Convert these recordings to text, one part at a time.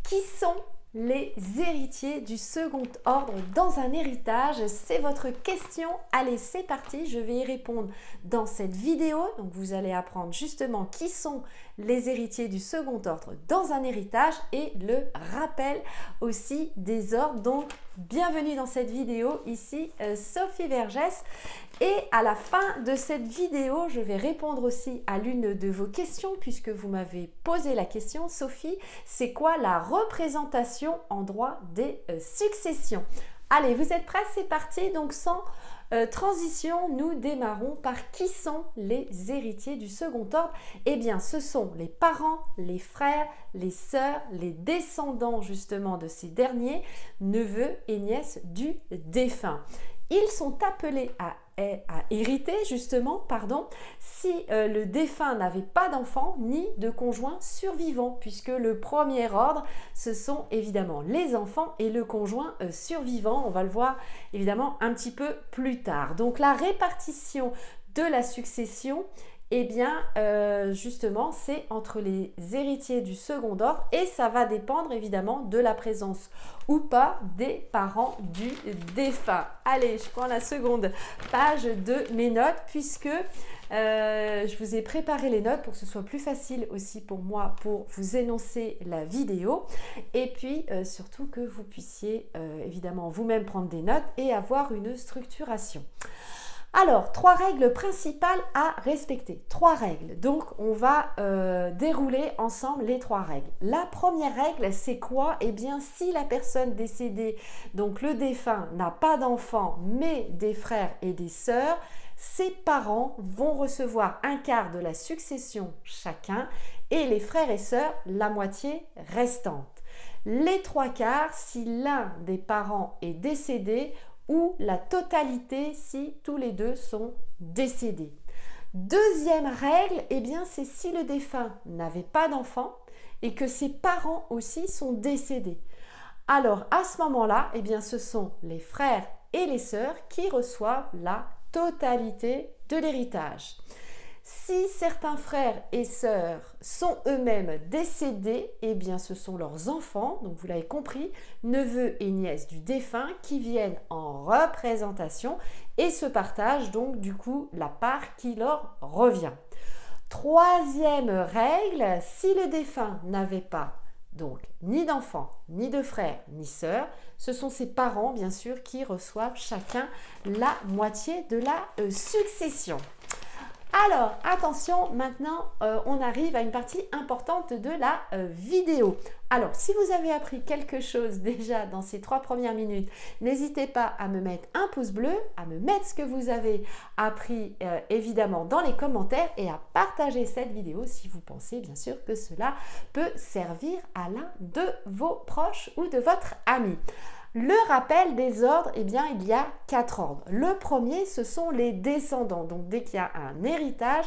Qui sont les héritiers du second ordre dans un héritage? C'est votre question. Allez, c'est parti, je vais y répondre dans cette vidéo. Donc vous allez apprendre justement qui sont les héritiers du second ordre dans un héritage et le rappel aussi des ordres. Donc bienvenue dans cette vidéo, ici Sophie Vergès. Et à la fin de cette vidéo, je vais répondre aussi à l'une de vos questions puisque vous m'avez posé la question, Sophie, c'est quoi la représentation en droit des successions? Allez, vous êtes prêts? C'est parti. Donc sans transition, nous démarrons par qui sont les héritiers du second ordre? Eh bien, ce sont les parents, les frères, les sœurs, les descendants justement de ces derniers, neveux et nièces du défunt. Ils sont appelés à hériter justement, si le défunt n'avait pas d'enfant ni de conjoint survivant, puisque le premier ordre, ce sont évidemment les enfants et le conjoint survivant. On va le voir évidemment un petit peu plus tard. Donc la répartition de la succession, eh bien, justement, c'est entre les héritiers du second ordre et ça va dépendre évidemment de la présence ou pas des parents du défunt. Allez, je prends la seconde page de mes notes puisque je vous ai préparé les notes pour que ce soit plus facile aussi pour moi pour vous énoncer la vidéo et puis surtout que vous puissiez évidemment vous-même prendre des notes et avoir une structuration. Alors, 3 règles principales à respecter. 3 règles. Donc, on va dérouler ensemble les 3 règles. La première règle, c'est quoi? Eh bien, si la personne décédée, donc le défunt, n'a pas d'enfant, mais des frères et des sœurs, ses parents vont recevoir un quart de la succession chacun et les frères et sœurs, la moitié restante. Les 3 quarts, si l'un des parents est décédé, ou la totalité si tous les deux sont décédés. Deuxième règle, eh bien, c'est si le défunt n'avait pas d'enfant et que ses parents aussi sont décédés. Alors, à ce moment-là, eh bien, ce sont les frères et les sœurs qui reçoivent la totalité de l'héritage. Si certains frères et sœurs sont eux-mêmes décédés, eh bien ce sont leurs enfants, donc vous l'avez compris, neveux et nièces du défunt qui viennent en représentation et se partagent donc du coup la part qui leur revient. Troisième règle, si le défunt n'avait pas donc ni d'enfants, ni de frères, ni sœurs, ce sont ses parents bien sûr qui reçoivent chacun la moitié de la succession. Alors, attention, maintenant, on arrive à une partie importante de la vidéo. Alors, si vous avez appris quelque chose déjà dans ces 3 premières minutes, n'hésitez pas à me mettre un pouce bleu, à me mettre ce que vous avez appris évidemment dans les commentaires et à partager cette vidéo si vous pensez bien sûr que cela peut servir à l'un de vos proches ou de votre ami. Le rappel des ordres, eh bien, il y a 4 ordres. Le premier, ce sont les descendants. Donc, dès qu'il y a un héritage,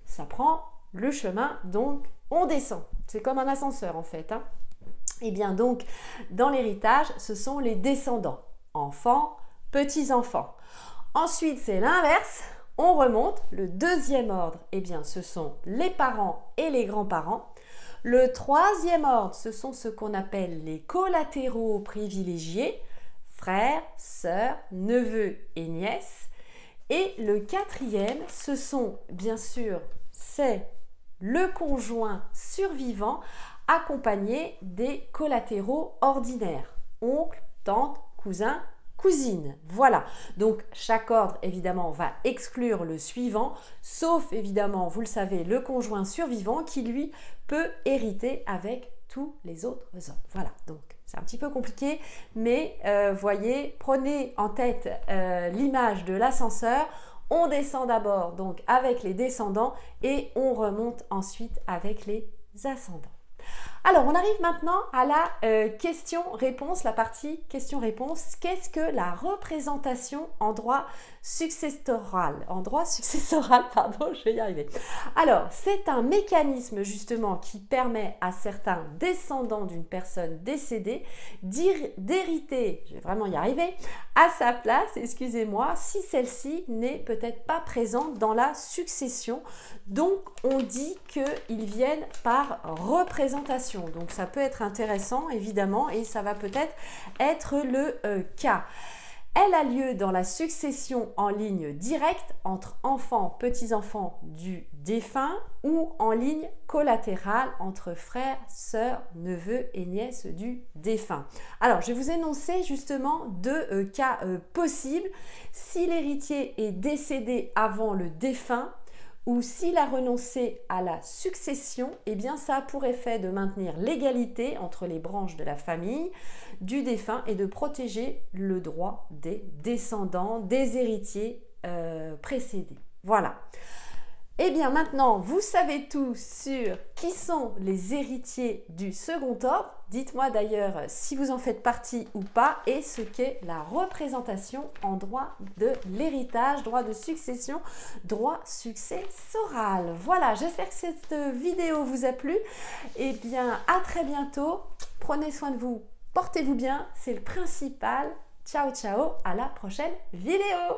ça prend le chemin, donc on descend. C'est comme un ascenseur en fait. Eh bien, donc, dans l'héritage, ce sont les descendants. Enfants, petits-enfants. Ensuite, c'est l'inverse. On remonte. Le deuxième ordre, eh bien, ce sont les parents et les grands-parents. Le troisième ordre, ce sont ce qu'on appelle les collatéraux privilégiés, frères, sœurs, neveux et nièces. Et le quatrième, ce sont bien sûr, c'est le conjoint survivant accompagné des collatéraux ordinaires, oncle, tante, cousin, cousine. Voilà, donc chaque ordre évidemment va exclure le suivant, sauf évidemment, vous le savez, le conjoint survivant qui lui peut hériter avec tous les autres ordres. Voilà, donc c'est un petit peu compliqué, mais voyez, prenez en tête l'image de l'ascenseur. On descend d'abord donc avec les descendants et on remonte ensuite avec les ascendants. Alors, on arrive maintenant à la question-réponse, la partie question-réponse. Qu'est-ce que la représentation en droit successoral? En droit successoral, pardon, je vais y arriver. Alors, c'est un mécanisme justement qui permet à certains descendants d'une personne décédée d'hériter, je vais vraiment y arriver, à sa place, excusez-moi, si celle-ci n'est peut-être pas présente dans la succession. Donc, on dit qu'ils viennent par représentation. succession. Donc ça peut être intéressant évidemment et ça va peut-être être le cas. Elle a lieu dans la succession en ligne directe entre enfants, petits-enfants du défunt ou en ligne collatérale entre frères, sœurs, neveux et nièces du défunt. Alors, je vais vous énoncer justement deux cas possibles. Si l'héritier est décédé avant le défunt, ou s'il a renoncé à la succession, eh bien ça a pour effet de maintenir l'égalité entre les branches de la famille du défunt et de protéger le droit des descendants, des héritiers précédés. Voilà. Eh bien maintenant, vous savez tout sur qui sont les héritiers du second ordre. Dites-moi d'ailleurs si vous en faites partie ou pas et ce qu'est la représentation en droit de l'héritage, droit de succession, droit successoral. Voilà, j'espère que cette vidéo vous a plu. Eh bien, à très bientôt. Prenez soin de vous, portez-vous bien, c'est le principal. Ciao, ciao, à la prochaine vidéo.